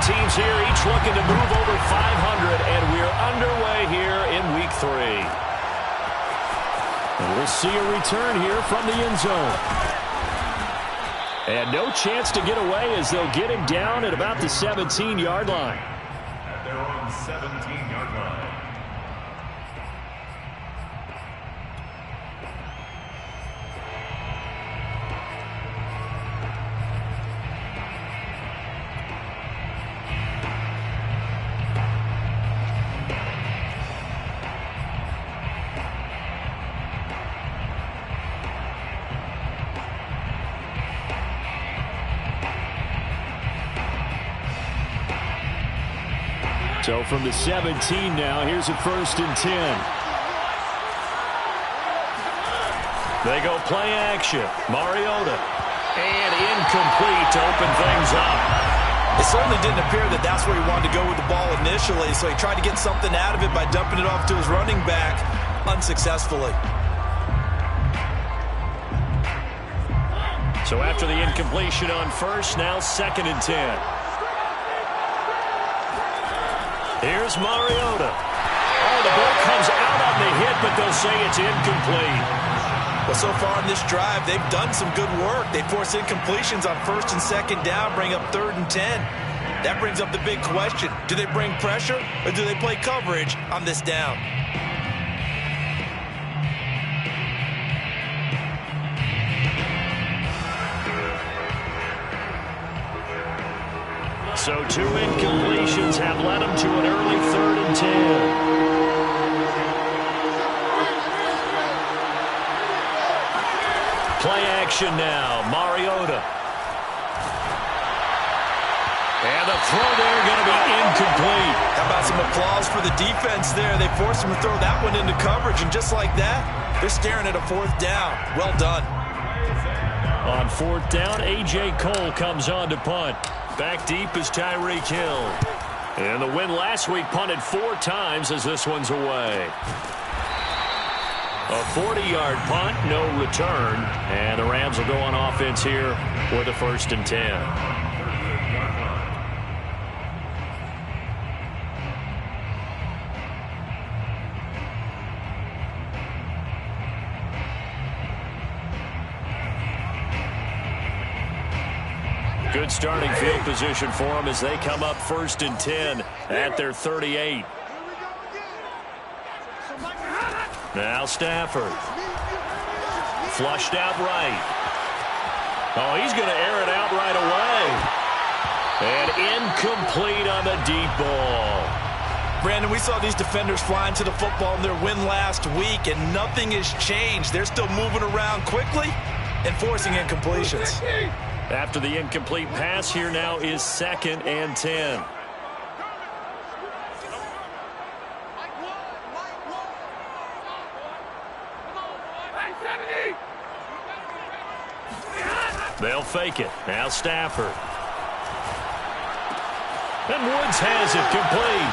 teams here, each looking to move over 500, and we're underway here in Week 3. And we'll see a return here from the end zone. And no chance to get away as they'll get him down at about the 17-yard line. At their own 17-yard line. So from the 17 now, here's a 1st and 10. They go play action. Mariota. And incomplete to open things up. It certainly didn't appear that that's where he wanted to go with the ball initially, so he tried to get something out of it by dumping it off to his running back unsuccessfully. So after the incompletion on 1st, now 2nd and 10. Here's Mariota. Oh, the ball comes out on the hit, but they'll say it's incomplete. Well, so far in this drive, they've done some good work. They force incompletions on 1st and 2nd down, bring up 3rd and 10. That brings up the big question. Do they bring pressure, or do they play coverage on this down? So 2 incompletions have led them to an early 3rd and 10. Play action now. Mariota. And the throw there going to be incomplete. How about some applause for the defense there? They forced him to throw that one into coverage, and just like that, they're staring at a 4th down. Well done. On 4th down, A.J. Cole comes on to punt. Back deep is Tyreek Hill. And the win last week punted 4 times as this one's away. A 40-yard punt, no return. And the Rams will go on offense here with a 1st and 10. Good starting field position for them as they come up 1st and 10 at their 38. Now Stafford. Flushed out right. Oh, he's going to air it out right away. And incomplete on the deep ball. Brandon, we saw these defenders flying to the football in their win last week, and nothing has changed. They're still moving around quickly and forcing incompletions. After the incomplete pass, here now is 2nd and 10. They'll fake it. Now Stafford. And Woods has it complete.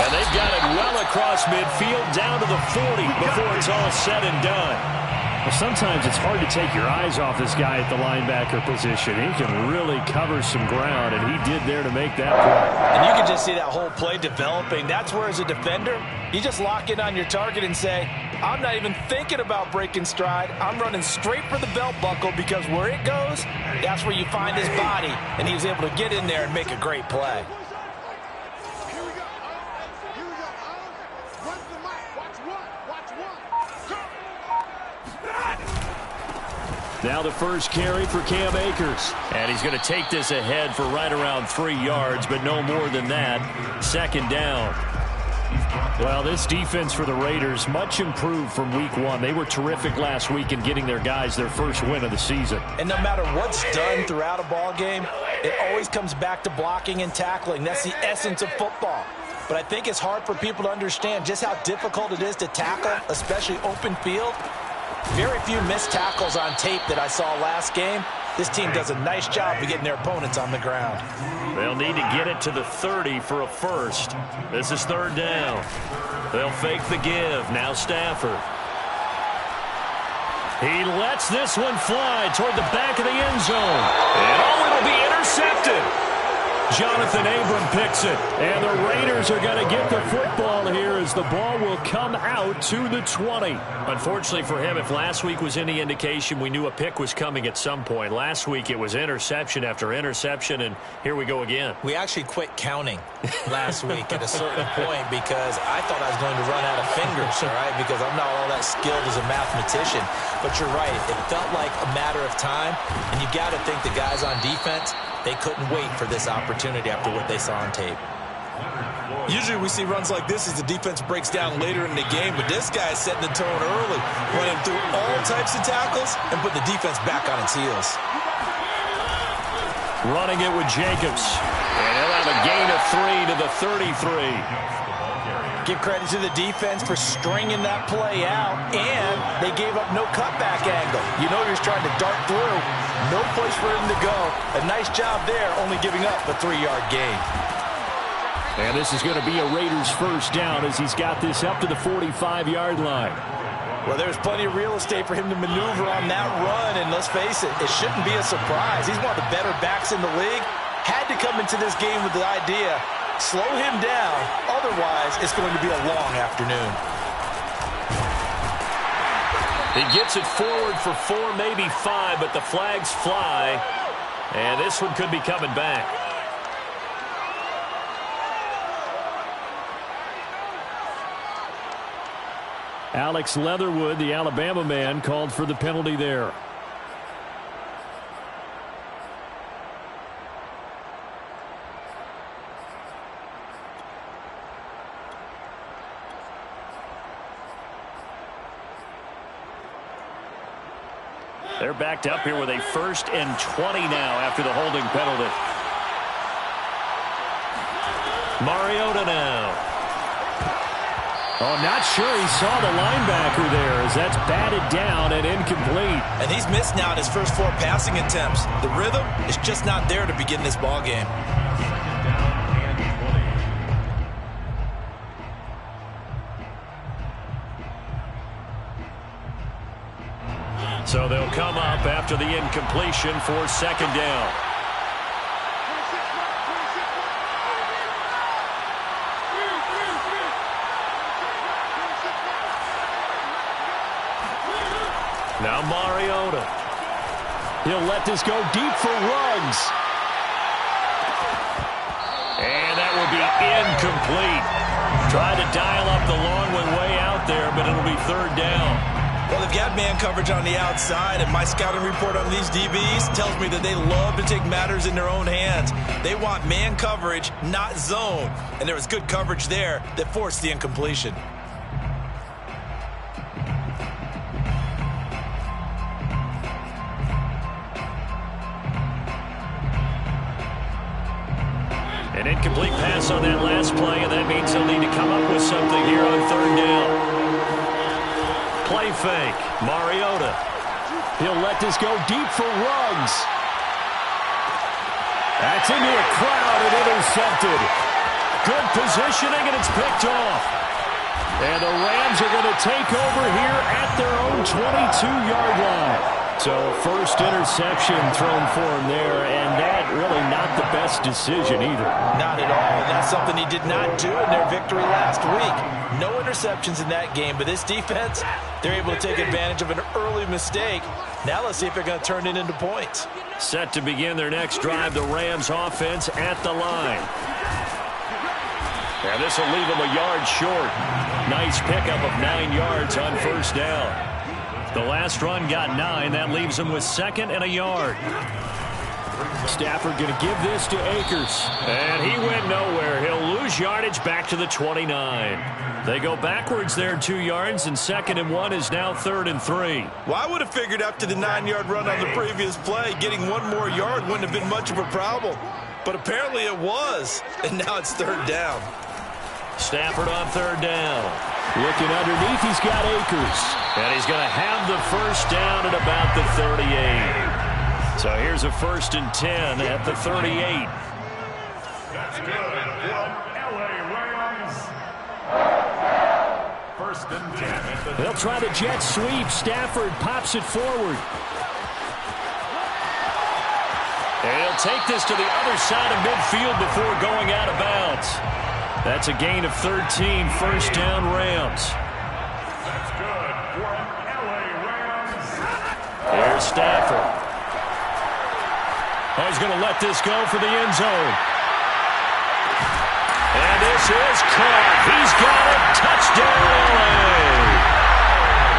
And they've got it well across midfield down to the 40 before it's all said and done. Well, sometimes it's hard to take your eyes off this guy at the linebacker position. He can really cover some ground, and he did there to make that play. And you can just see that whole play developing. That's where, as a defender, you just lock in on your target and say, I'm not even thinking about breaking stride. I'm running straight for the belt buckle, because where it goes, that's where you find his body. And he was able to get in there and make a great play. Now the first carry for Cam Akers. And he's going to take this ahead for right around 3 yards, but no more than that. 2nd down. Well, this defense for the Raiders, much improved from week 1. They were terrific last week in getting their guys their first win of the season. And no matter what's done throughout a ball game, it always comes back to blocking and tackling. That's the essence of football. But I think it's hard for people to understand just how difficult it is to tackle, especially open field. Very few missed tackles on tape that I saw last game. This team does a nice job of getting their opponents on the ground. They'll need to get it to the 30 for a first. This is 3rd down. They'll fake the give. Now Stafford. He lets this one fly toward the back of the end zone. And it'll be intercepted. Jonathan Abram picks it. And the Raiders are going to get the football here as the ball will come out to the 20. Unfortunately for him, if last week was any indication, we knew a pick was coming at some point. Last week it was interception after interception, and here we go again. We actually quit counting last week at a certain point because I thought I was going to run out of fingers, all right, because I'm not all that skilled as a mathematician. But you're right. It felt like a matter of time, and you got to think the guys on defense, they couldn't wait for this opportunity after what they saw on tape. Usually we see runs like this as the defense breaks down later in the game, but this guy is setting the tone early, running through all types of tackles and put the defense back on its heels. Running it with Jacobs. And he'll have a gain of 3 to the 33. Give credit to the defense for stringing that play out, and they gave up no cutback angle. You know he was trying to dart through. No place for him to go. A nice job there, only giving up a 3-yard gain. And this is going to be a Raiders first down as he's got this up to the 45-yard line. Well, there's plenty of real estate for him to maneuver on that run, and let's face it, it shouldn't be a surprise. He's one of the better backs in the league. Had to come into this game with the idea, slow him down, otherwise it's going to be a long afternoon. He gets it forward for 4, maybe 5, but the flags fly, and this one could be coming back. Alex Leatherwood, the Alabama man, called for the penalty there. They're backed up here with a 1st and 20 now after the holding penalty. Mariota now. Oh, not sure he saw the linebacker there as that's batted down and incomplete. And he's missed now in his first 4 passing attempts. The rhythm is just not there to begin this ball game. So they'll come up after the incompletion for 2nd down. Now Mariota. He'll let this go deep for Ruggs. And that will be incomplete. Tried to dial up the long one way out there, but it'll be 3rd down. Well, they've got man coverage on the outside, and my scouting report on these DBs tells me that they love to take matters in their own hands. They want man coverage, not zone. And there was good coverage there that forced the incompletion. An incomplete pass on that last play, and that means he'll need to come up with something here on 3rd down. Play fake. Mariota. He'll let this go deep for Ruggs. That's into a crowd and intercepted. Good positioning, and it's picked off. And the Rams are going to take over here at their own 22-yard line. So first interception thrown for him there, and that really not the best decision either. Not at all, and that's something he did not do in their victory last week. No interceptions in that game, but this defense, they're able to take advantage of an early mistake. Now let's see if they're going to turn it into points. Set to begin their next drive, the Rams offense at the line. And this will leave them a yard short. Nice pickup of 9 yards on 1st down. The last run got 9. That leaves them with 2nd and a yard. Stafford going to give this to Akers. And he went nowhere. He'll lose yardage back to the 29. They go backwards there 2 yards, and 2nd and 1 is now 3rd and 3. Well, I would have figured after the 9-yard run on the previous play, getting 1 more yard wouldn't have been much of a problem. But apparently it was, and now it's 3rd down. Stafford on 3rd down. Looking underneath, he's got Akers. And he's going to have the 1st down at about the 38. So here's a 1st and 10 at the 38. That's good from LA Rams. 1st and 10 at the... They'll try the jet sweep. Stafford pops it forward. And he'll take this to the other side of midfield before going out of bounds. That's a gain of 13, first down Rams. That's good for an LA Rams. Here's Stafford. Oh, he's going to let this go for the end zone. And this is caught. He's got it. Touchdown, LA.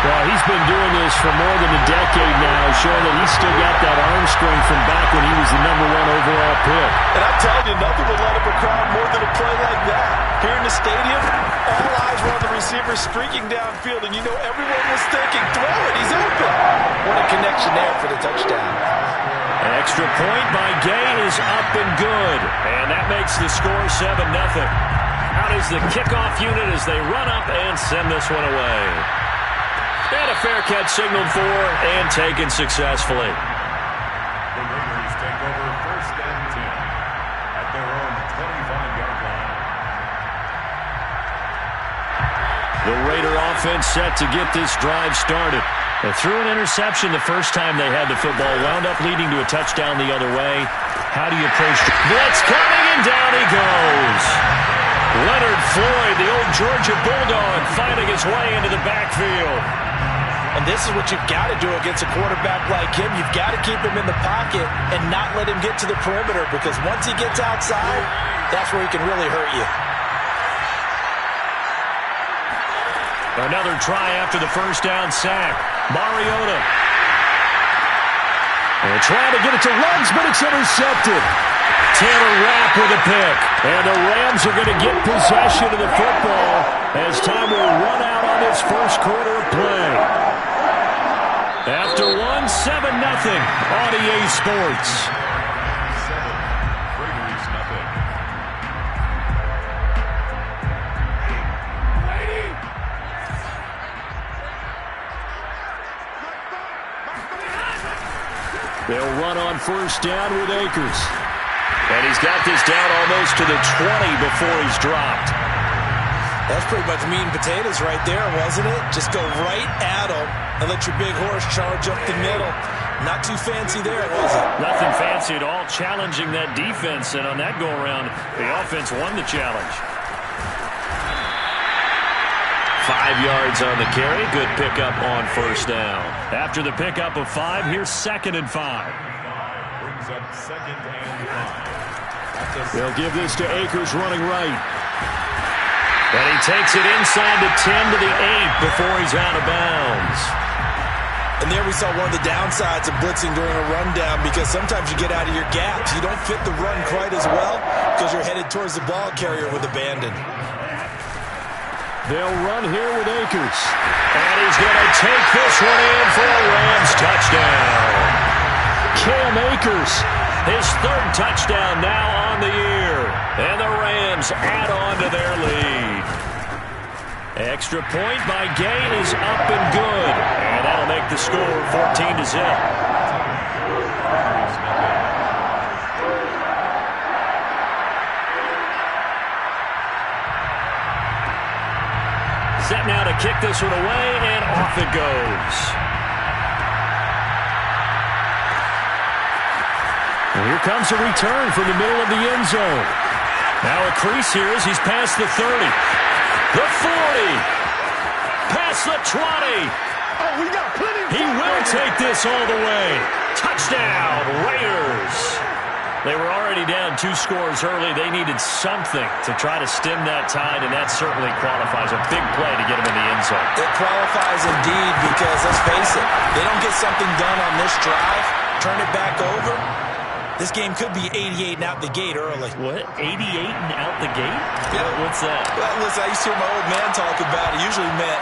Well, he's been doing this for more than a decade now, showing that he's still got that arm strength from back when he was the #1 overall pick. And I'm telling you, nothing will light up a crowd more than a play like that. Here in the stadium, all eyes were on the receiver streaking downfield, and you know everyone was thinking, throw it, he's open. What a connection there for the touchdown. An extra point by Gay is up and good. And that makes the score 7-0. Out is the kickoff unit as they run up and send this one away. And a fair catch signaled for and taken successfully. The Raiders take over first and 10 at their own 25-yard line. The Raider offense set to get this drive started. They threw an interception the first time they had the football, wound up leading to a touchdown the other way. How do you approach the blitz coming, and down he goes. Leonard Floyd, the old Georgia Bulldog, finding his way into the backfield. And this is what you've got to do against a quarterback like him. You've got to keep him in the pocket and not let him get to the perimeter, because once he gets outside, that's where he can really hurt you. Another try after the first down sack. Mariota. And trying to get it to Ruggs, but it's intercepted. Taylor Rapp with a pick. And the Rams are going to get possession of the football as time will run out on this first quarter of play. After 1, 7-0 on EA Sports. 7, Raiders nothing. They'll run on first down with Akers. And he's got this down almost to the 20 before he's dropped. That's pretty much meat and potatoes right there, wasn't it? Just go right at him and let your big horse charge up the middle. Not too fancy there, was it? Nothing fancy at all, challenging that defense. And on that go-around, the offense won the challenge. 5 yards on the carry. Good pickup on first down. After the pickup of 5, here's 2nd and 5. Brings up 2nd and 5. They'll give this to Akers running right. And he takes it inside the 10 to the 8 before he's out of bounds. And there we saw one of the downsides of blitzing during a rundown, because sometimes you get out of your gaps. You don't fit the run quite as well because you're headed towards the ball carrier with abandon. They'll run here with Akers. And he's going to take this one in for a Rams touchdown. Cam Akers, his 3rd touchdown now on the year. And the Rams add on to their lead. Extra point by Gay is up and good. And that'll make the score 14-0. Set now to kick this one away, and off it goes. And here comes a return from the middle of the end zone. Now a crease here as he's past the 30. The 40. Past the 20. Oh, we got plenty of He will take this all the way. Touchdown, Raiders. They were already down 2 scores early. They needed something to try to stem that tide, and that certainly qualifies. A big play to get them in the end zone. It qualifies indeed, because let's face it, they don't get something done on this drive, turn it back over, this game could be 88 and out the gate early. What? 88 and out the gate? Yeah. What's that? Well, listen, I used to hear my old man talk about it. Usually meant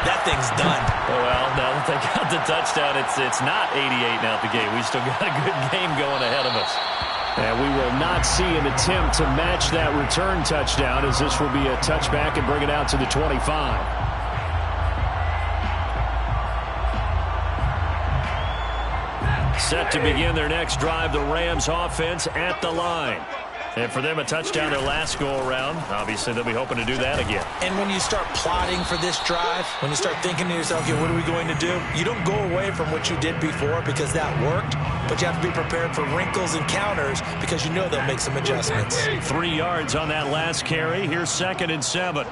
that thing's done. Oh, well, now that they got the touchdown, it's not 88 and out the gate. We still got a good game going ahead of us. And we will not see an attempt to match that return touchdown, as this will be a touchback and bring it out to the 25. Set to begin their next drive, the Rams offense at the line. And for them, a touchdown their last go-around. Obviously, they'll be hoping to do that again. And when you start plotting for this drive, when you start thinking to yourself, okay, what are we going to do? You don't go away from what you did before because that worked, but you have to be prepared for wrinkles and counters because you know they'll make some adjustments. 3 yards on that last carry. Here's 2nd and 7.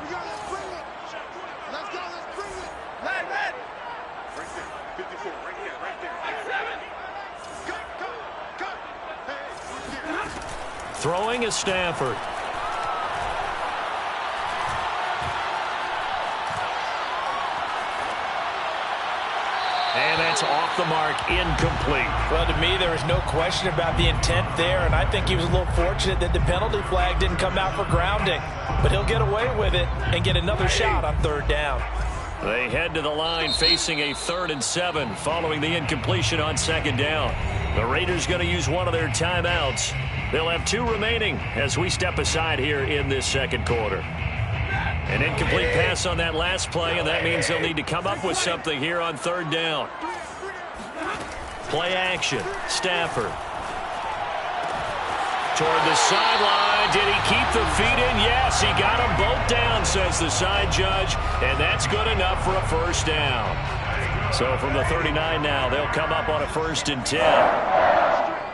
Throwing is Stafford. And that's off the mark, incomplete. Well, to me, there was no question about the intent there, and I think he was a little fortunate that the penalty flag didn't come out for grounding. But he'll get away with it and get another shot on 3rd down. They head to the line facing a 3rd and 7 following the incompletion on 2nd down. The Raiders going to use one of their timeouts. They'll have 2 remaining as we step aside here in this 2nd quarter. An incomplete pass on that last play, and that means they'll need to come up with something here on 3rd down. Play action. Stafford. Toward the sideline. Did he keep the feet in? Yes, he got them both down, says the side judge, and that's good enough for a 1st down. So from the 39 now, they'll come up on a 1st and 10.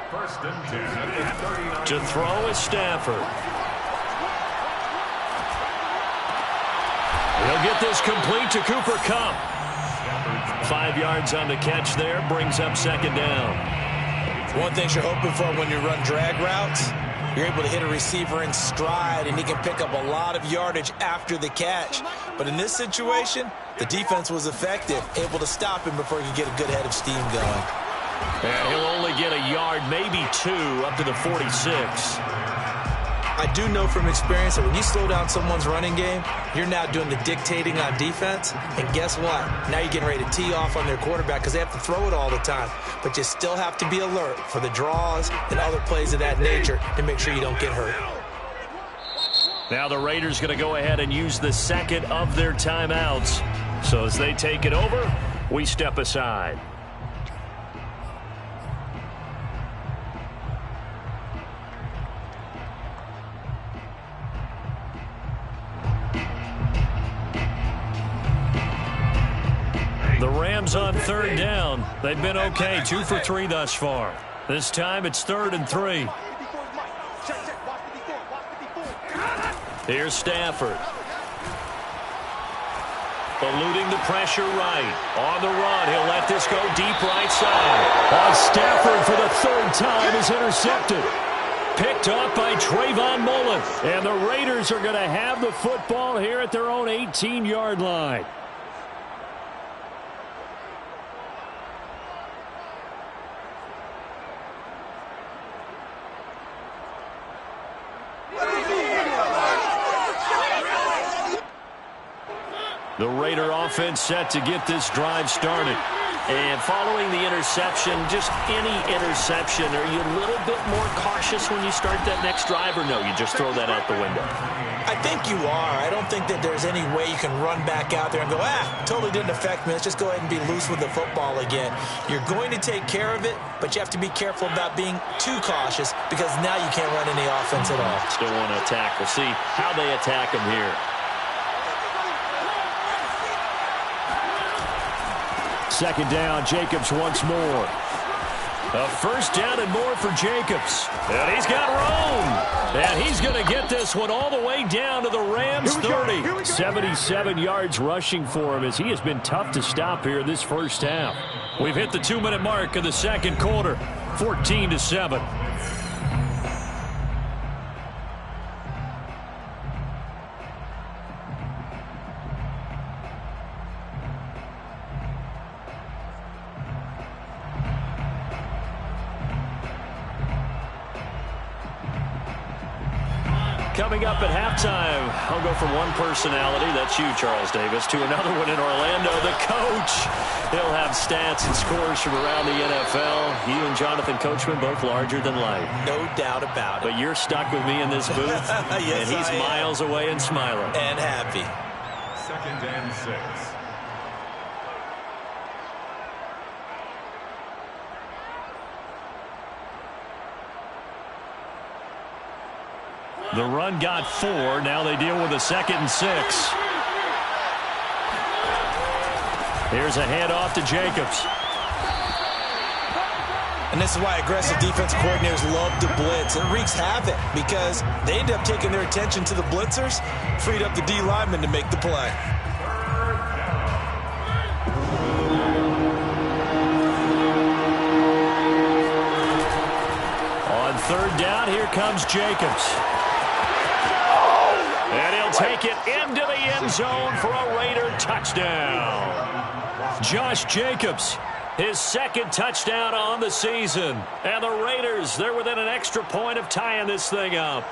1st and 10 at the 39. To throw is Stafford. He'll get this complete to Cooper Kupp. 5 yards on the catch there, brings up 2nd down. One thing you're hoping for when you run drag routes, you're able to hit a receiver in stride, and he can pick up a lot of yardage after the catch. But in this situation, the defense was effective, able to stop him before he could get a good head of steam going. And he'll only get a yard, maybe 2, up to the 46. I do know from experience that when you slow down someone's running game, you're now doing the dictating on defense. And guess what? Now you're getting ready to tee off on their quarterback because they have to throw it all the time. But you still have to be alert for the draws and other plays of that nature to make sure you don't get hurt. Now the Raiders going to go ahead and use the 2nd of their timeouts. So as they take it over, we step aside. The Rams on 3rd down. They've been okay, 2 for 3 thus far. This time it's 3rd and 3. Here's Stafford. Eluding the pressure right. On the run, he'll let this go deep right side. Stafford for the 3rd time is intercepted. Picked off by Trayvon Mullen. And the Raiders are going to have the football here at their own 18-yard line. The Raider offense set to get this drive started. And following the interception, just any interception, are you a little bit more cautious when you start that next drive, or no, you just throw that out the window? I think you are. I don't think that there's any way you can run back out there and go, totally didn't affect me. Let's just go ahead and be loose with the football again. You're going to take care of it, but you have to be careful about being too cautious because now you can't run any offense at all. Still want to attack. We'll see how they attack him here. 2nd down, Jacobs once more. A 1st down and more for Jacobs. And he's got room. And he's going to get this one all the way down to the Rams 30. 77 yards rushing for him as he has been tough to stop here in this 1st half. We've hit the 2-minute mark of the 2nd quarter, 14-7. Coming up at halftime, I'll go from one personality, that's you, Charles Davis, to another one in Orlando, the coach. He'll have stats and scores from around the NFL. You and Jonathan Coachman, both larger than life. No doubt about it. But you're stuck with me in this booth, yes, and he's miles away and smiling. And happy. 2nd and 6. The run got 4. Now they deal with a 2nd and 6. Here's a handoff to Jacobs. And this is why aggressive defensive coordinators love to blitz. It wreaks havoc because they end up taking their attention to the blitzers, freed up the D lineman to make the play. On 3rd down, here comes Jacobs. And he'll take it into the end zone for a Raider touchdown. Josh Jacobs, his 2nd touchdown on the season. And the Raiders, they're within an extra point of tying this thing up.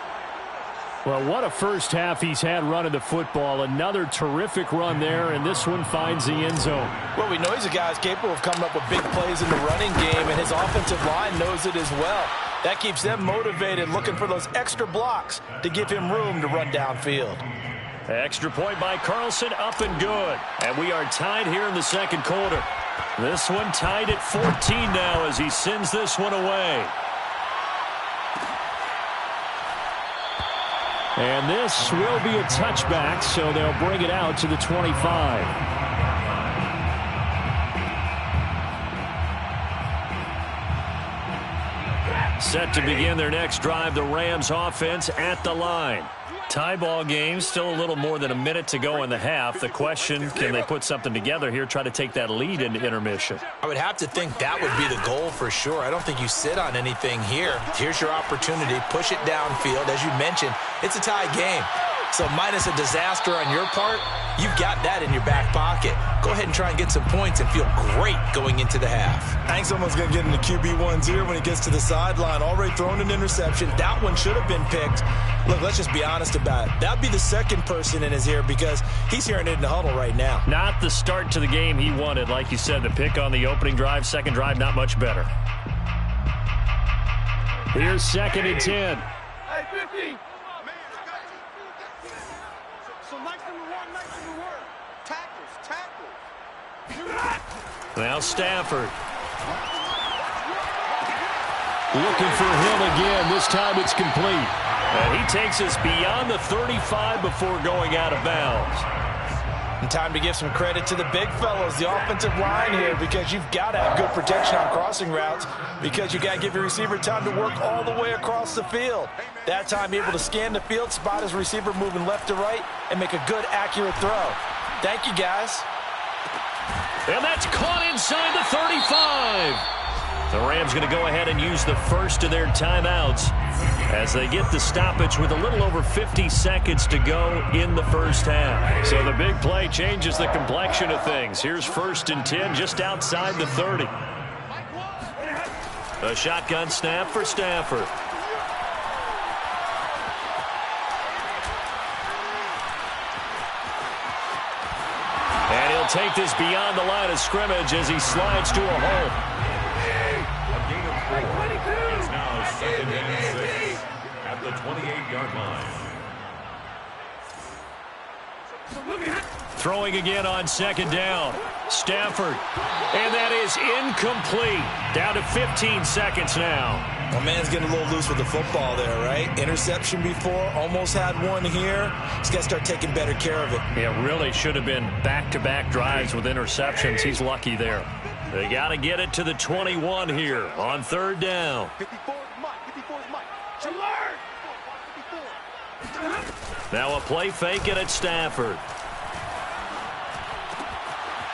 Well, what a first half he's had running the football. Another terrific run there, and this one finds the end zone. Well, we know he's a guy who's capable of coming up with big plays in the running game, and his offensive line knows it as well. That keeps them motivated, looking for those extra blocks to give him room to run downfield. Extra point by Carlson, up and good. And we are tied here in the 2nd quarter. This one tied at 14 now as he sends this one away. And this will be a touchback, so they'll bring it out to the 25. Set to begin their next drive, the Rams offense at the line. Tie ball game, still a little more than a minute to go in the half. The question, can they put something together here, try to take that lead into intermission? I would have to think that would be the goal for sure. I don't think you sit on anything here. Here's your opportunity. Push it downfield. As you mentioned, it's a tie game. So minus a disaster on your part, you've got that in your back pocket. Go ahead and try and get some points and feel great going into the half. I think someone's going to get into QB1-0 when he gets to the sideline. Already thrown an interception. That one should have been picked. Look, let's just be honest about it. That would be the 2nd person in his ear because he's hearing it in the huddle right now. Not the start to the game he wanted. Like you said, the pick on the opening drive, 2nd drive, not much better. Here's 2nd and 10. Hey, 50. So nice number one. Tackles. Now Stafford. Looking for him again. This time it's complete. And he takes us beyond the 35 before going out of bounds. And time to give some credit to the big fellows, the offensive line here, because you've got to have good protection on crossing routes because you got to give your receiver time to work all the way across the field. That time, be able to scan the field, spot his receiver moving left to right, and make a good, accurate throw. Thank you, guys. And that's caught inside the 35. The Rams going to go ahead and use the first of their timeouts as they get the stoppage with a little over 50 seconds to go in the first half. So the big play changes the complexion of things. Here's 1st and 10 just outside the 30. A shotgun snap for Stafford. And he'll take this beyond the line of scrimmage as he slides to a hole. It's now 2nd and 6 at the 28-yard line. Throwing again on 2nd down. Stafford. And that is incomplete. Down to 15 seconds now. My man's getting a little loose with the football there, right? Interception before, almost had one here. He's got to start taking better care of it. Yeah, really should have been back-to-back drives with interceptions. He's lucky there. They got to get it to the 21 here on 3rd down. 54 is Mike. 54 is Mike. Now a play fake it at Stafford.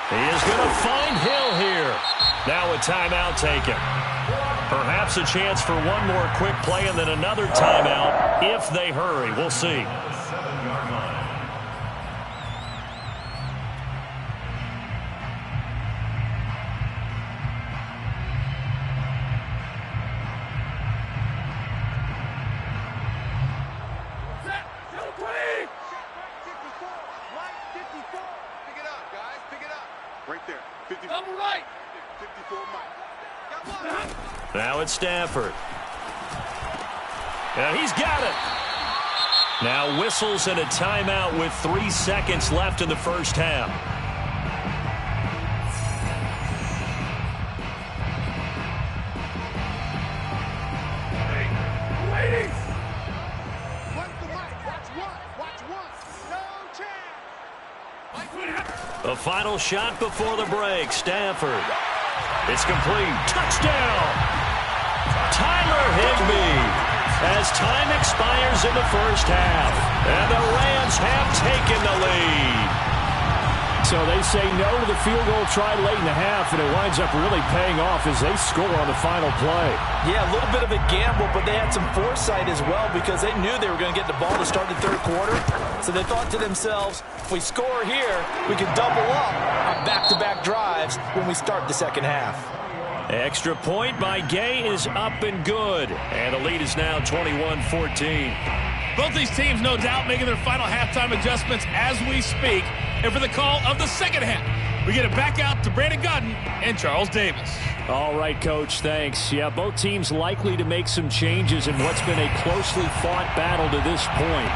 He is going to find Hill here. Now a timeout taken. Perhaps a chance for one more quick play and then another timeout if they hurry. We'll see. Now it's Stafford. Now he's got it. Now whistles and a timeout with 3 seconds left in the first half. A final shot before the break. Stafford. It's complete. Touchdown. Tyler Higbee. As time expires in the first half. And the Rams have taken the lead. So they say no to the field goal try late in the half, and it winds up really paying off as they score on the final play. Yeah, a little bit of a gamble, but they had some foresight as well because they knew they were going to get the ball to start the third quarter. So they thought to themselves, if we score here, we can double up on back-to-back drives when we start the second half. Extra point by Gay is up and good. And the lead is now 21-14. Both these teams, no doubt, making their final halftime adjustments as we speak. And for the call of the second half, we get it back out to Brandon Godden and Charles Davis. All right, Coach, thanks. Yeah, both teams likely to make some changes in what's been a closely fought battle to this point.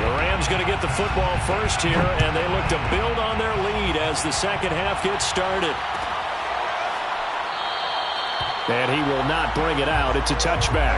The Rams going to get the football first here, and they look to build on their lead as the second half gets started. And he will not bring it out. It's a touchback.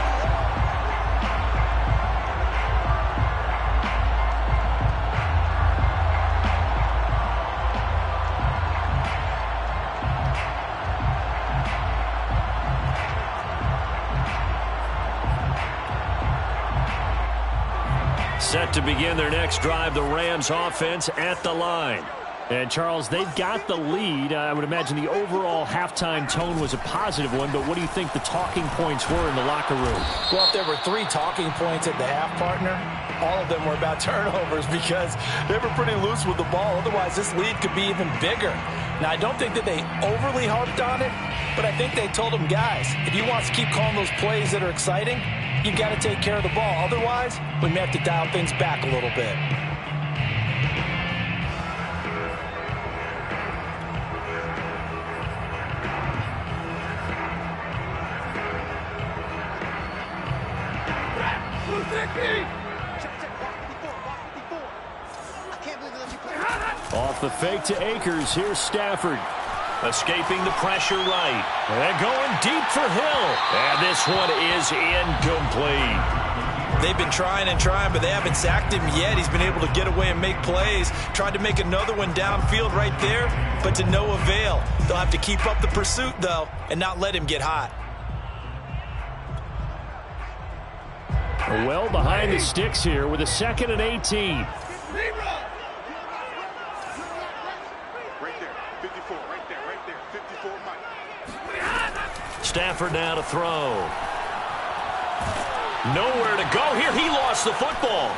Set to begin their next drive, the Rams offense at the line. And, Charles, they've got the lead. I would imagine the overall halftime tone was a positive one, but what do you think the talking points were in the locker room? Well, if there were 3 talking points at the half, partner, all of them were about turnovers because they were pretty loose with the ball. Otherwise, this lead could be even bigger. Now, I don't think that they overly harped on it, but I think they told them, guys, if you want to keep calling those plays that are exciting, you've got to take care of the ball. Otherwise, we may have to dial things back a little bit. Off the fake to Akers. Here's Stafford. Escaping the pressure right. And going deep for Hill. And this one is incomplete. They've been trying and trying, but they haven't sacked him yet. He's been able to get away and make plays. Tried to make another one downfield right there, but to no avail. They'll have to keep up the pursuit, though, and not let him get hot. Well behind the sticks here with a 2nd and 18. Right there, 54, right there, 54, Mike. Stafford now to throw. Nowhere to go here. He lost the football.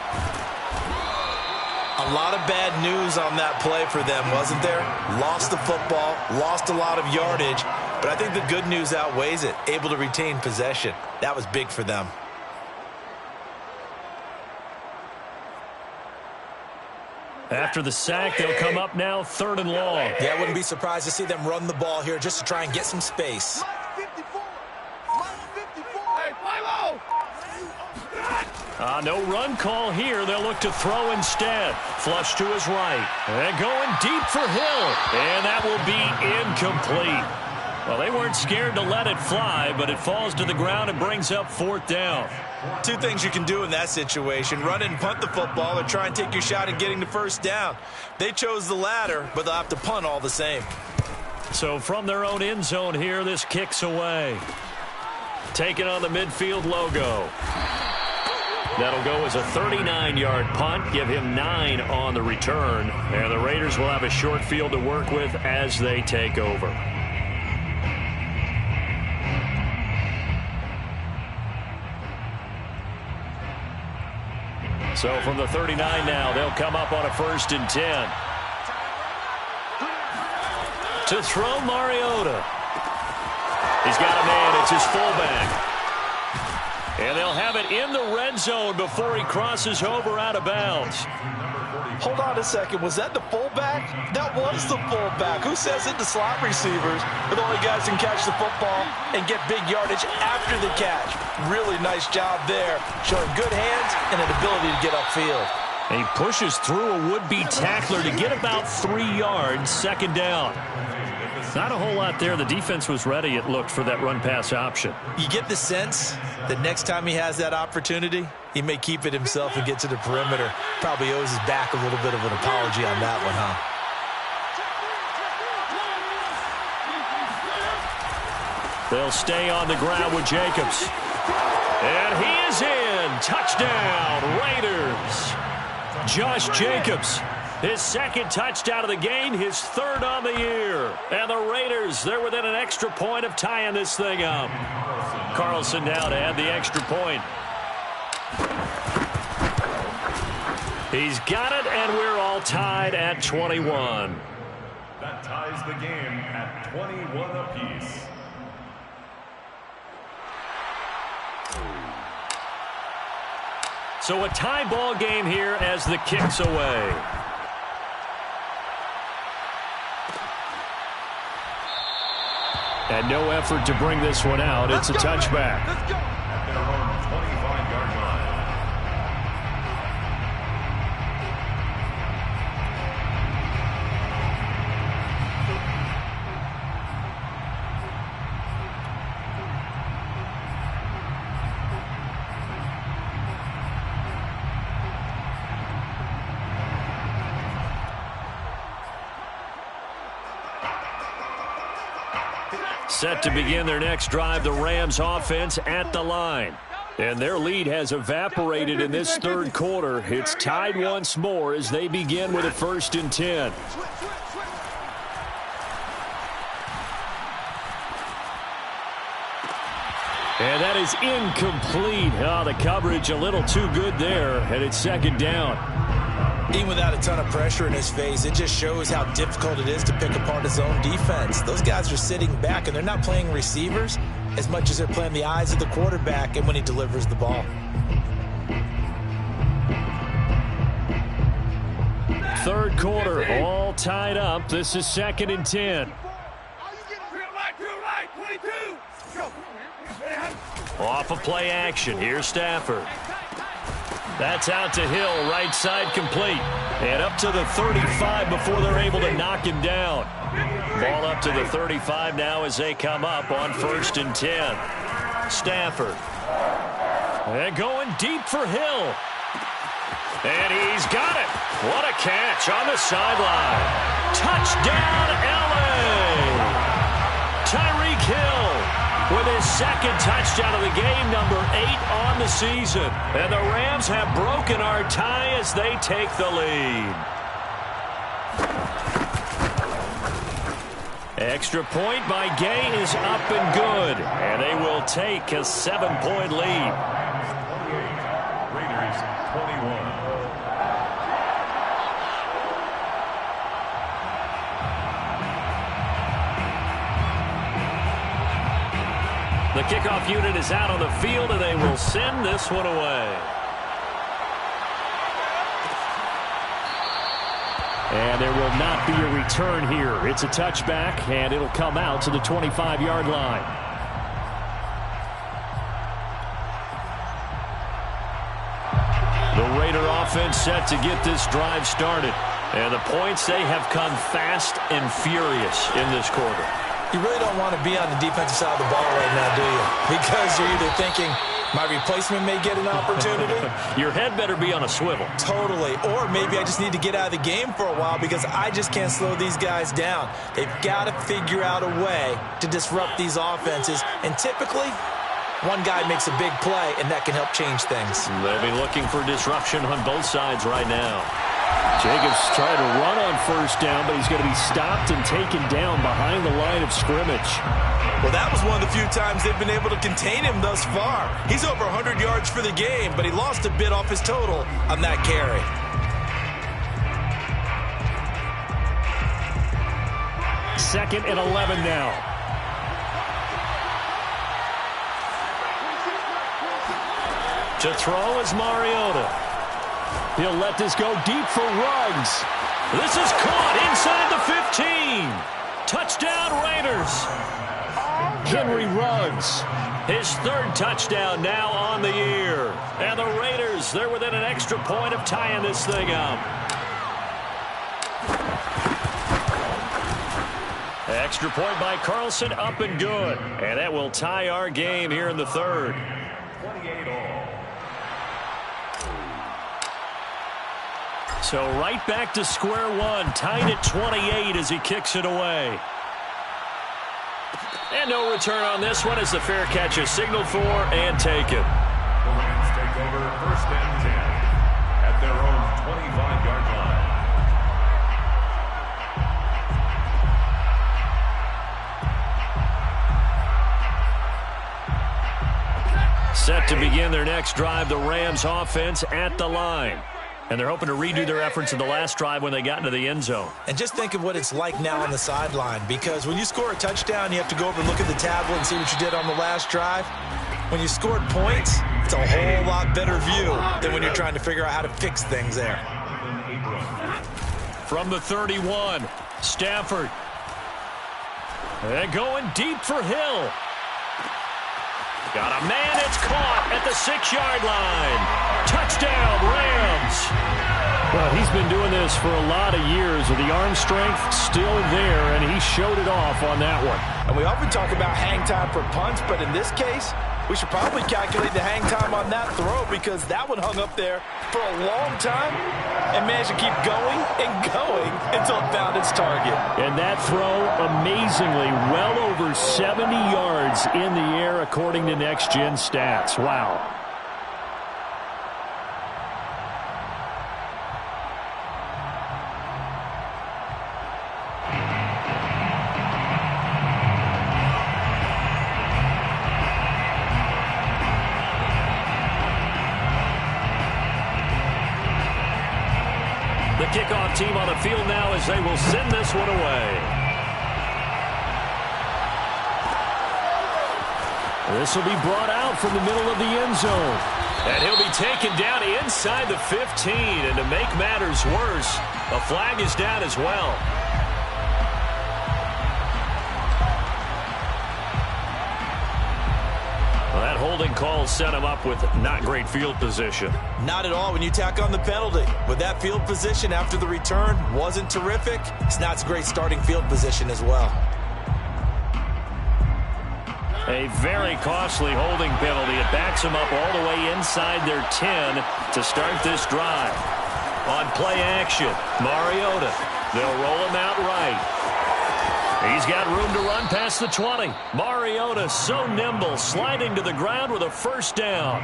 A lot of bad news on that play for them, wasn't there? Lost the football, lost a lot of yardage, but I think the good news outweighs it. Able to retain possession. That was big for them. After the sack, they'll come up now 3rd and long. Yeah, I wouldn't be surprised to see them run the ball here just to try and get some space. Mike 54. Mike 54. Hey, Philo! No run call here. They'll look to throw instead. Flush to his right. And going deep for Hill. And that will be incomplete. Well, they weren't scared to let it fly, but it falls to the ground and brings up 4th down. 2 things you can do in that situation. Run and punt the football or try and take your shot at getting the first down. They chose the latter, but they'll have to punt all the same. So from their own end zone here, this kicks away. Taking on the midfield logo. That'll go as a 39-yard punt. Give him 9 on the return. And the Raiders will have a short field to work with as they take over. So from the 39 now, they'll come up on a 1st and 10. To throw Mariota. He's got a man. It's his fullback. And they'll have it in the red zone before he crosses over out of bounds. Hold on a second. Was that the fullback? That was the fullback. Who says it? The slot receivers are the only guys who can catch the football and get big yardage after the catch. Really nice job there, showing good hands and an ability to get upfield. And he pushes through a would-be tackler to get about 3 yards, 2nd down. Not a whole lot there. The defense was ready, it looked, for that run-pass option. You get the sense that next time he has that opportunity, he may keep it himself and get to the perimeter. Probably owes his back a little bit of an apology on that one, huh? They'll stay on the ground with Jacobs. And he is in. Touchdown, Raiders. Josh Jacobs, his second touchdown of the game, his third on the year. And the Raiders, they're within an extra point of tying this thing up. Carlson now to add the extra point. He's got it, and we're all tied at 21. That ties the game at 21 apiece. So a tie ball game here as the kick's away. And no effort to bring this one out. It's a touchback. Let's go. At their own 25-yard line. Set to begin their next drive, the Rams offense at the line. And their lead has evaporated in this third quarter. It's tied once more as they begin with a 1st and 10. And that is incomplete. Oh, the coverage a little too good there, and it's 2nd down. Even without a ton of pressure in his face, it just shows how difficult it is to pick apart his own defense. Those guys are sitting back, and they're not playing receivers as much as they're playing the eyes of the quarterback and when he delivers the ball. 3rd quarter, all tied up. This is 2nd and 10. Off of play action. Here's Stafford. That's out to Hill, right side complete. And up to the 35 before they're able to knock him down. Ball up to the 35 now as they come up on 1st and 10. Stafford. And going deep for Hill. And he's got it. What a catch on the sideline. Touchdown, L.A. Tyreek Hill with his 2nd touchdown of the game, number 8 on the season. And the Rams have broken our tie as they take the lead. Extra point by Gay is up and good. And they will take a 7-point lead. Raiders 21. The kickoff unit is out on the field, and they will send this one away. And there will not be a return here. It's a touchback, and it'll come out to the 25-yard line. The Raider offense set to get this drive started. And the points, they have come fast and furious in this quarter. You really don't want to be on the defensive side of the ball right now, do you? Because you're either thinking, my replacement may get an opportunity. Your head better be on a swivel. Totally. Or maybe I just need to get out of the game for a while because I just can't slow these guys down. They've got to figure out a way to disrupt these offenses. And typically, one guy makes a big play, and that can help change things. They'll be looking for disruption on both sides right now. Jacobs trying to run on 1st down, but he's going to be stopped and taken down behind the line of scrimmage. Well, that was one of the few times they've been able to contain him thus far. He's over 100 yards for the game, but he lost a bit off his total on that carry. Second and 11 now. To throw is Mariota. He'll let this go deep for Ruggs. This is caught inside the 15. Touchdown, Raiders. Henry Ruggs, his 3rd touchdown now on the year. And the Raiders, they're within an extra point of tying this thing up. Extra point by Carlson, up and good. And that will tie our game here in the third. 28 all. So right back to square one, tied at 28 as he kicks it away. And no return on this one as the fair catch is signaled for and taken. The Rams take over 1st and 10 at their own 25-yard line. Set to begin their next drive, the Rams offense at the line. And they're hoping to redo their efforts in the last drive when they got into the end zone. And just think of what it's like now on the sideline, because when you score a touchdown, you have to go over and look at the tablet and see what you did on the last drive. When you scored points, it's a whole lot better view than when you're trying to figure out how to fix things there. From the 31, Stafford. And going deep for Hill. Got a man, it's caught at the 6-yard line. Touchdown, Rams. Well, he's been doing this for a lot of years with the arm strength still there, and he showed it off on that one. And we often talk about hang time for punts, but in this case, we should probably calculate the hang time on that throw, because that one hung up there for a long time and managed to keep going and going until it found its target. And that throw, amazingly, well over 70 yards in the air according to Next Gen Stats. Wow. The kickoff team on the field now as they will send this one away. This will be brought out from the middle of the end zone. And he'll be taken down inside the 15. And to make matters worse, a flag is down as well. Well, that holding call set him up with not great field position. Not at all when you tack on the penalty. With that field position after the return wasn't terrific, it's not a great starting field position as well. A very costly holding penalty. It backs them up all the way inside their 10 to start this drive. On play action, Mariota. They'll roll him out right. He's got room to run past the 20. Mariota so nimble, sliding to the ground with a first down.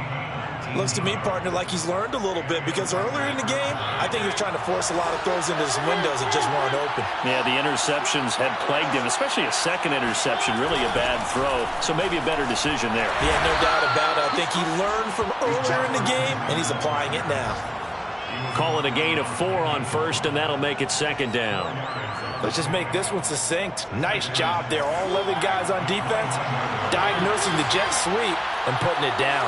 Looks to me, partner, like he's learned a little bit, because earlier in the game, I think he was trying to force a lot of throws into some windows that just weren't open. Yeah, the interceptions had plagued him, especially a second interception, really a bad throw. So maybe a better decision there. Yeah, no doubt about it. I think he learned from earlier in the game, and he's applying it now. Call it a gain of 4 on first, and that'll make it second down. Let's just make this one succinct. Nice job there. All 11 guys on defense diagnosing the jet sweep and putting it down.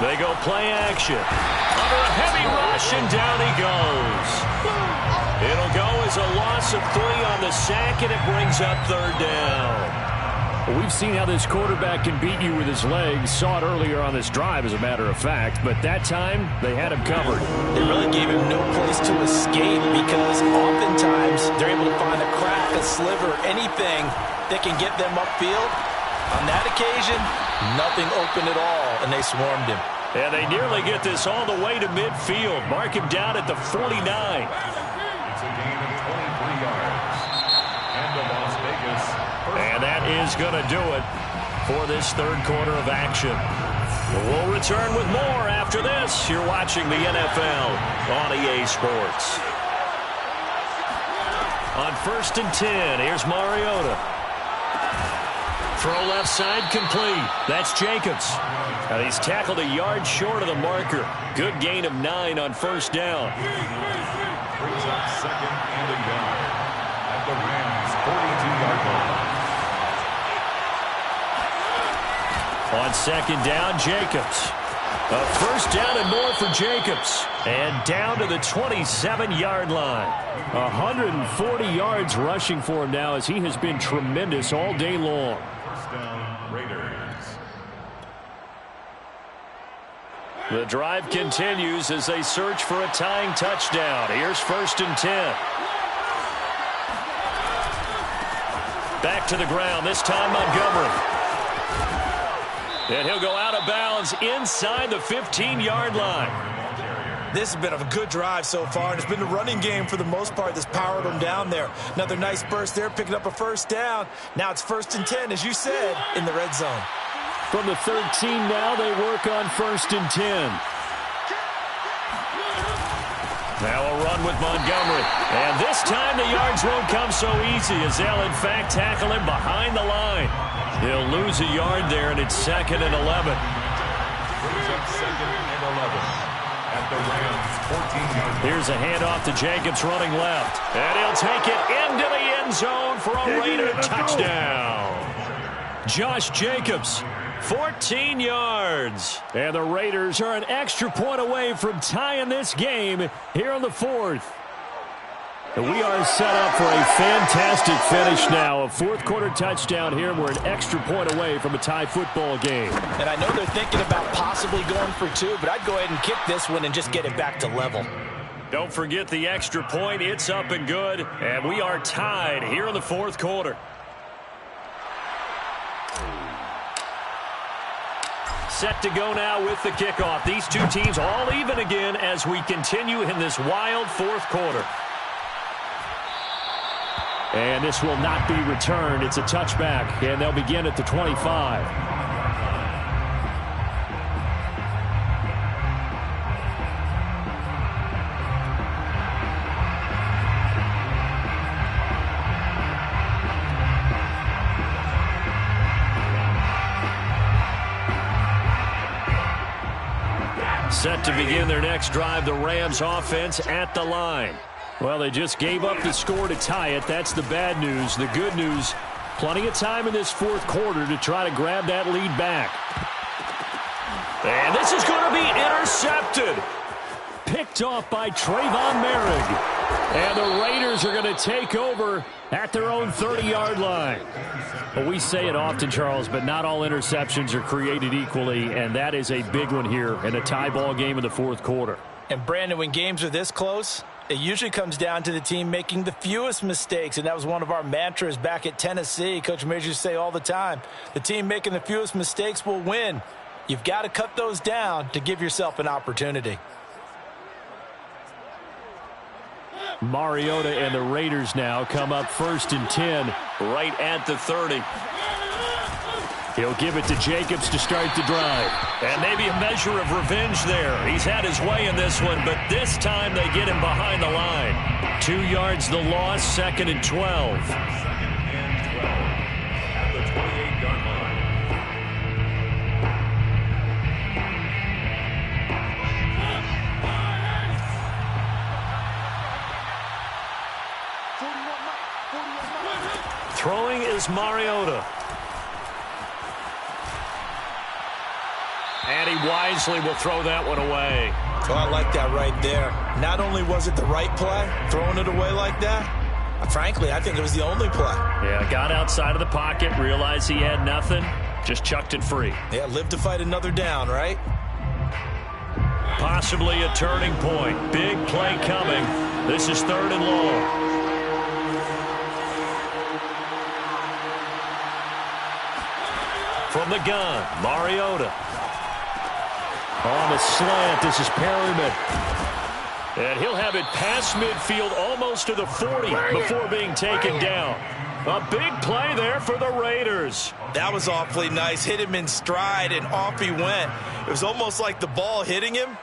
They go play action. Under a heavy rush, and down he goes. It'll go as a loss of 3 on the sack, and it brings up third down. Well, we've seen how this quarterback can beat you with his legs. Saw it earlier on this drive, as a matter of fact. But that time, they had him covered. They really gave him no place to escape, because oftentimes they're able to find a crack, a sliver, anything that can get them upfield. On that occasion, nothing open at all, and they swarmed him. And they nearly get this all the way to midfield. Mark him down at the 49. It's a gain of 23 yards. And the Las Vegas. And that is going to do it for this third quarter of action. We'll return with more after this. You're watching the NFL on EA Sports. On 1st and 10, here's Mariota. Throw left side complete. That's Jacobs. And he's tackled a yard short of the marker. Good gain of 9 on first down. Brings up second and a yard at the Rams' 42-yard line. On second down, Jacobs. A first down and more for Jacobs. And down to the 27-yard line. 140 yards rushing for him now, as he has been tremendous all day long. First down, Raiders. The drive continues as they search for a tying touchdown. Here's 1st and 10. Back to the ground, this time Montgomery. And he'll go out of bounds inside the 15-yard line. This has been a good drive so far, and it's been the running game for the most part that's powered them down there. Another nice burst there, picking up a 1st down. Now it's 1st and 10, as you said, in the red zone. From the 13 now, they work on 1st and 10. Now a run with Montgomery. And this time the yards won't come so easy as they'll, in fact, tackle him behind the line. He'll lose a yard there, and it's 2nd and 11. Brings up 2nd and 11. At the Rams, 14-yard line. Here's a handoff to Jacobs running left. And he'll take it into the end zone for a Raider touchdown. Josh Jacobs, 14 yards. And the Raiders are an extra point away from tying this game here in the 4th. And we are set up for a fantastic finish now. A 4th-quarter touchdown here. We're an extra point away from a tie football game. And I know they're thinking about possibly going for 2, but I'd go ahead and kick this one and just get it back to level. Don't forget the extra point. It's up and good. And we are tied here in the 4th quarter. Set to go now with the kickoff. These two teams all even again as we continue in this wild 4th quarter. And this will not be returned. It's a touchback, and they'll begin at the 25. Set to begin their next drive, the Rams offense at the line. Well, they just gave up the score to tie it. That's the bad news. The good news, plenty of time in this 4th quarter to try to grab that lead back. And this is going to be intercepted. Picked off by Trayvon Merrick. And the Raiders are going to take over at their own 30-yard line. Well, we say it often, Charles, but not all interceptions are created equally, and that is a big one here in a tie ball game in the 4th quarter. And, Brandon, when games are this close, it usually comes down to the team making the fewest mistakes, and that was one of our mantras back at Tennessee. Coach Majors used to say all the time, the team making the fewest mistakes will win. You've got to cut those down to give yourself an opportunity. Mariota and the Raiders now come up 1st and 10. Right at the 30. He'll give it to Jacobs to start the drive. And maybe a measure of revenge there. He's had his way in this one, but this time they get him behind the line. 2 yards the loss, 2nd and 12. At the 28-yard line. Throwing is Mariota. And he wisely will throw that one away. Oh, I like that right there. Not only was it the right play, throwing it away like that, frankly, I think it was the only play. Yeah, got outside of the pocket, realized he had nothing, just chucked it free. Yeah, live to fight another down, right? Possibly a turning point. Big play coming. This is 3rd and long. From the gun, Mariota. On the slant, this is Perryman. And he'll have it past midfield almost to the 40 before being taken down. A big play there for the Raiders. That was awfully nice. Hit him in stride, and off he went. It was almost like the ball hitting him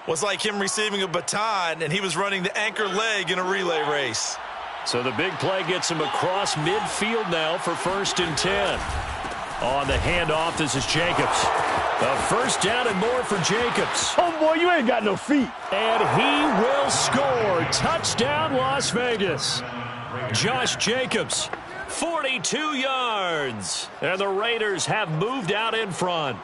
was like him receiving a baton, and he was running the anchor leg in a relay race. So the big play gets him across midfield now for 1st and 10. On the handoff, this is Jacobs. A 1st down and more for Jacobs. Oh, boy, you ain't got no feet. And he will score. Touchdown, Las Vegas. Josh Jacobs, 42 yards. And the Raiders have moved out in front.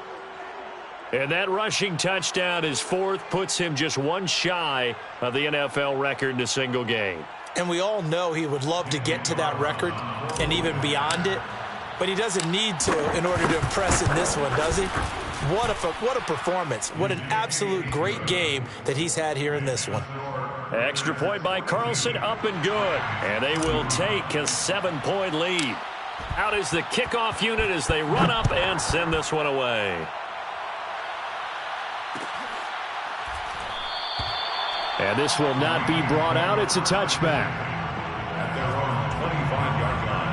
And that rushing touchdown is 4th, puts him just one shy of the NFL record in a single game. And we all know he would love to get to that record and even beyond it. But he doesn't need to in order to impress in this one, does he? What a performance. What an absolute great game that he's had here in this one. Extra point by Carlson, up and good. And they will take a 7-point lead. Out is the kickoff unit as they run up and send this one away. And this will not be brought out. It's a touchback. At their own 25-yard line.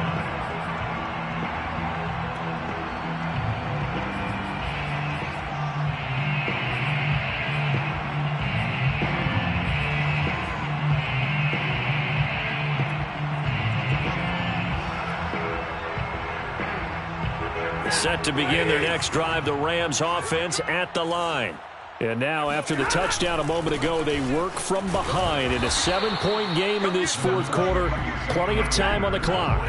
Set to begin their next drive, the Rams offense at the line. And now, after the touchdown a moment ago, they work from behind in a 7-point game in this fourth quarter. Plenty of time on the clock.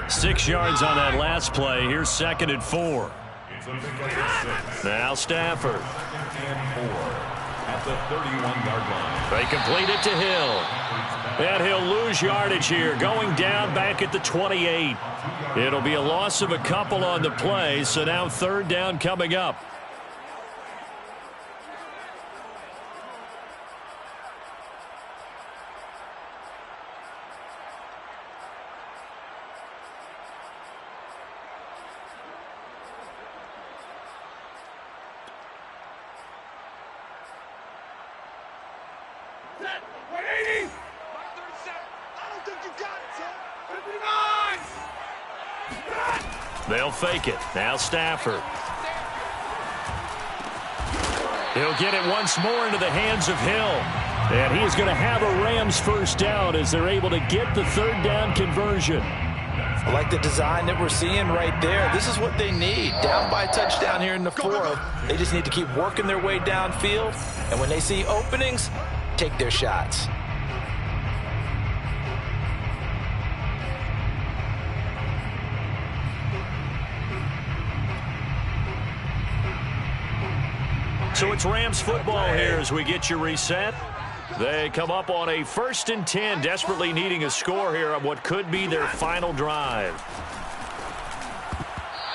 6 yards on that last play. Here's 2nd and 4. Now Stafford. At the 31-yard line. They complete it to Hill. And he'll lose yardage here, going down back at the 28. It'll be a loss of a couple on the play, so now 3rd down coming up. They'll fake it. Now Stafford. He'll get it once more into the hands of Hill. And he is going to have a Rams first down as they're able to get the 3rd down conversion. I like the design that we're seeing right there. This is what they need. Down by a touchdown here in the 4th. They just need to keep working their way downfield. And when they see openings, take their shots. So it's Rams football here as we get you reset. They come up on a 1st and 10, desperately needing a score here on what could be their final drive.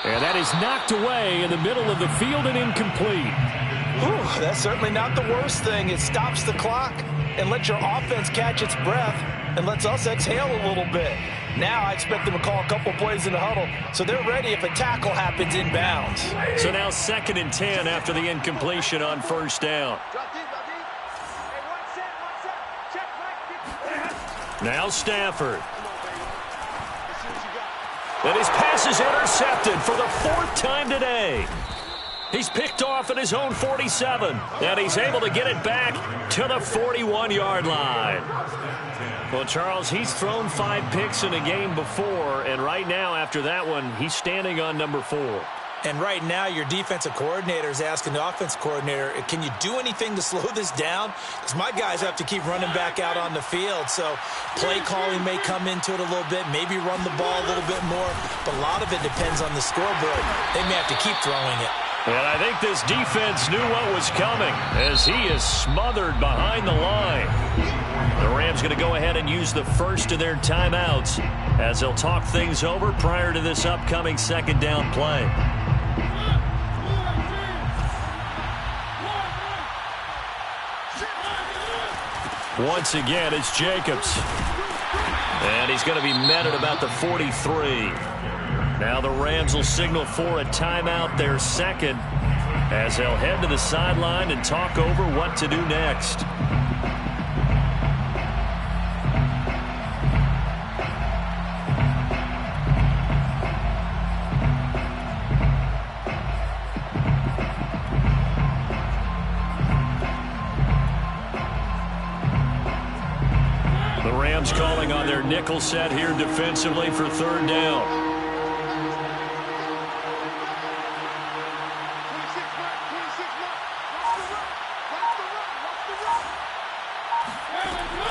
And that is knocked away in the middle of the field and incomplete. Ooh, that's certainly not the worst thing. It stops the clock and lets your offense catch its breath and lets us exhale a little bit. Now I expect them to call a couple plays in the huddle, so they're ready if a tackle happens inbounds. So now 2nd and 10 after the incompletion on 1st down. Now Stafford. And his pass is intercepted for the 4th time today. He's picked off at his own 47, and he's able to get it back to the 41-yard line. Well, Charles, he's thrown 5 picks in a game before, and right now after that one, he's standing on number 4. And right now, your defensive coordinator is asking the offensive coordinator, can you do anything to slow this down? Because my guys have to keep running back out on the field. So play calling may come into it a little bit, maybe run the ball a little bit more. But a lot of it depends on the scoreboard. They may have to keep throwing it. And I think this defense knew what was coming as he is smothered behind the line. The Rams going to go ahead and use the first of their timeouts as they'll talk things over prior to this upcoming 2nd down play. Once again, it's Jacobs. And he's going to be met at about the 43. Now the Rams will signal for a timeout, their 2nd, as they'll head to the sideline and talk over what to do next. The Rams calling on their nickel set here defensively for 3rd down.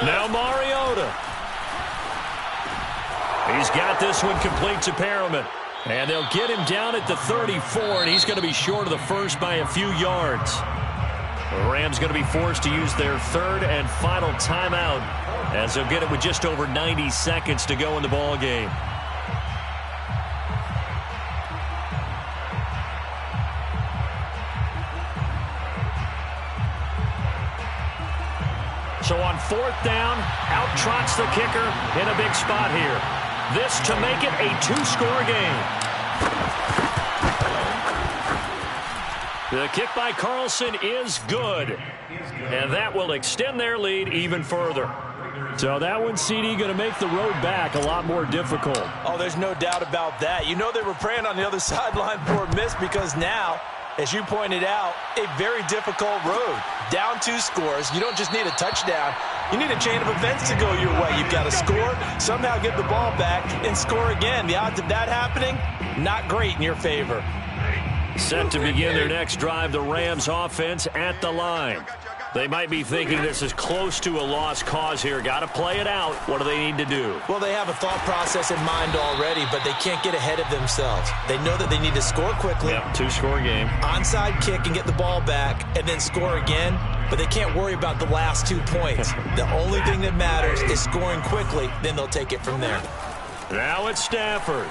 Now Mariota. He's got this one complete to Perriman. And they'll get him down at the 34, and he's going to be short of the first by a few yards. The Rams going to be forced to use their 3rd and final timeout as they'll get it with just over 90 seconds to go in the ball game. So on 4th down, out trots the kicker in a big spot here. This to make it a 2-score game. The kick by Carlson is good. And that will extend their lead even further. So that one, CD, going to make the road back a lot more difficult. Oh, there's no doubt about that. You know they were praying on the other sideline for a miss because now, as you pointed out, a very difficult road. Down 2 scores. You don't just need a touchdown. You need a chain of events to go your way. You've got to score, somehow get the ball back, and score again. The odds of that happening, not great in your favor. Set to begin their next drive, the Rams offense at the line. They might be thinking this is close to a lost cause here. Got to play it out. What do they need to do? Well, they have a thought process in mind already, but they can't get ahead of themselves. They know that they need to score quickly. Yep, 2-score game. Onside kick and get the ball back, and then score again. But they can't worry about the last 2 points. The only thing that matters is scoring quickly. Then they'll take it from there. Now it's Stafford.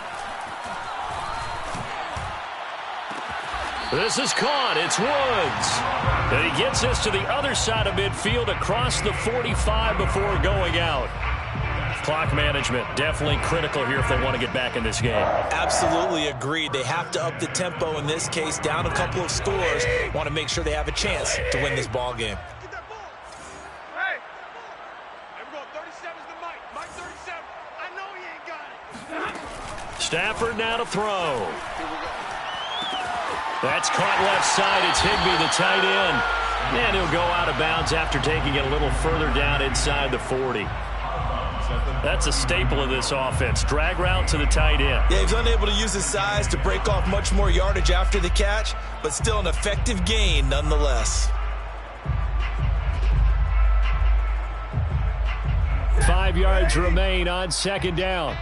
This is caught. It's Woods. And he gets this to the other side of midfield across the 45 before going out. Clock management definitely critical here if they want to get back in this game. Absolutely agreed. They have to up the tempo in this case, down a couple of scores. Want to make sure they have a chance to win this ball game. Hey, we're going 37's the Mike. Mike 37. I know he ain't got it. Stafford now to throw. That's caught left side. It's Higbee, the tight end. And he'll go out of bounds after taking it a little further down inside the 40. That's a staple of this offense. Drag route to the tight end. Yeah, he's unable to use his size to break off much more yardage after the catch, but still an effective gain nonetheless. 5 yards remain on 2nd down.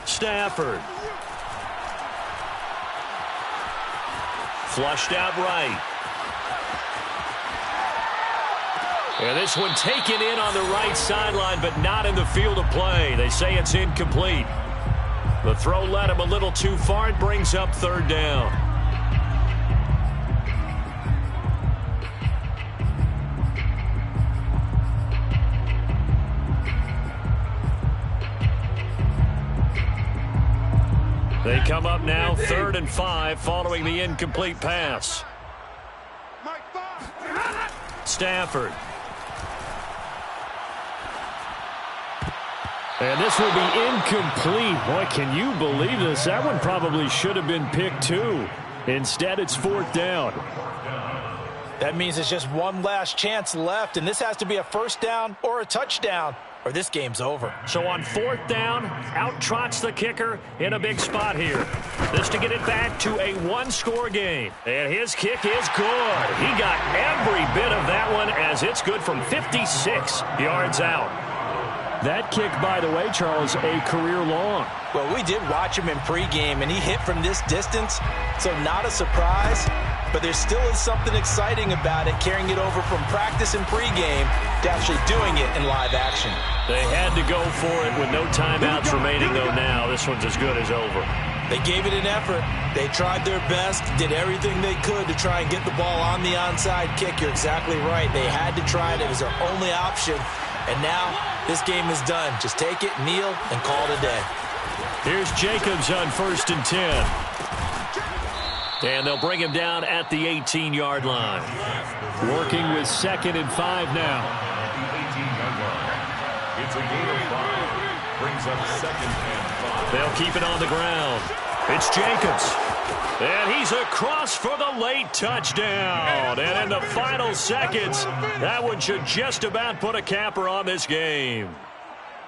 Stafford. Flushed out right. And this one taken in on the right sideline, but not in the field of play. They say it's incomplete. The throw led him a little too far. It brings up 3rd down. They come up now 3rd and 5 following the incomplete pass. Stafford. And this will be incomplete. Boy, can you believe this? That one probably should have been picked too. Instead, it's 4th down. That means it's just one last chance left, and this has to be a 1st down or a touchdown, or this game's over. So on 4th down, out trots the kicker in a big spot here. This to get it back to a 1-score game. And his kick is good. He got every bit of that one as it's good from 56 yards out. That kick, by the way, Charles, a career long. Well, we did watch him in pregame, and he hit from this distance, so not a surprise. But there still is something exciting about it, carrying it over from practice and pregame to actually doing it in live action. They had to go for it with no timeouts remaining, though now. This one's as good as over. They gave it an effort. They tried their best, did everything they could to try and get the ball on the onside kick. You're exactly right. They had to try it. It was their only option. And now this game is done. Just take it, kneel, and call it a day. Here's Jacobs on 1st and 10. And they'll bring him down at the 18-yard line. Working with 2nd and 5 now. It's a gain of 5. Brings up 2nd and 5. They'll keep it on the ground. It's Jacobs. And he's across for the late touchdown. And in the final seconds, that one should just about put a capper on this game.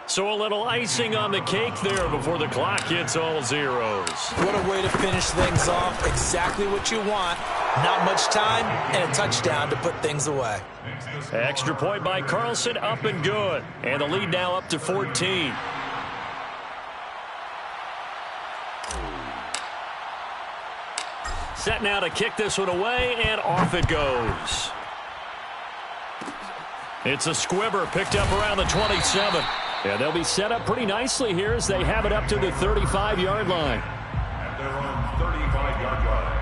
So a little icing on the cake there before the clock hits all zeros. What a way to finish things off. Exactly what you want. Not much time and a touchdown to put things away. Extra point by Carlson, up and good. And the lead now up to 14. Set now to kick this one away, and off it goes. It's a squibber picked up around the 27. Yeah, they'll be set up pretty nicely here as they have it up to the 35-yard line. their own 35-yard line.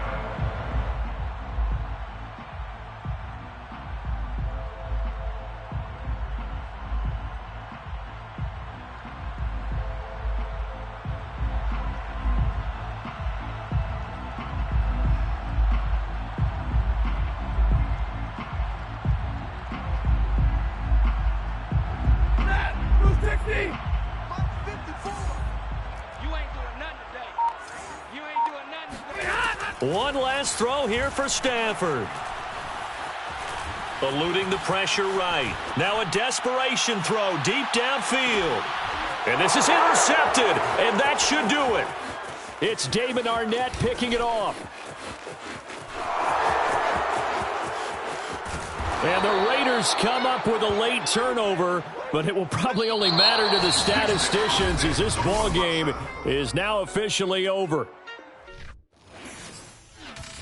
One last throw here for Stafford. Eluding the pressure right. Now a desperation throw deep downfield. And this is intercepted, and that should do it. It's Damon Arnett picking it off. And the Raiders come up with a late turnover, but it will probably only matter to the statisticians as this ball game is now officially over.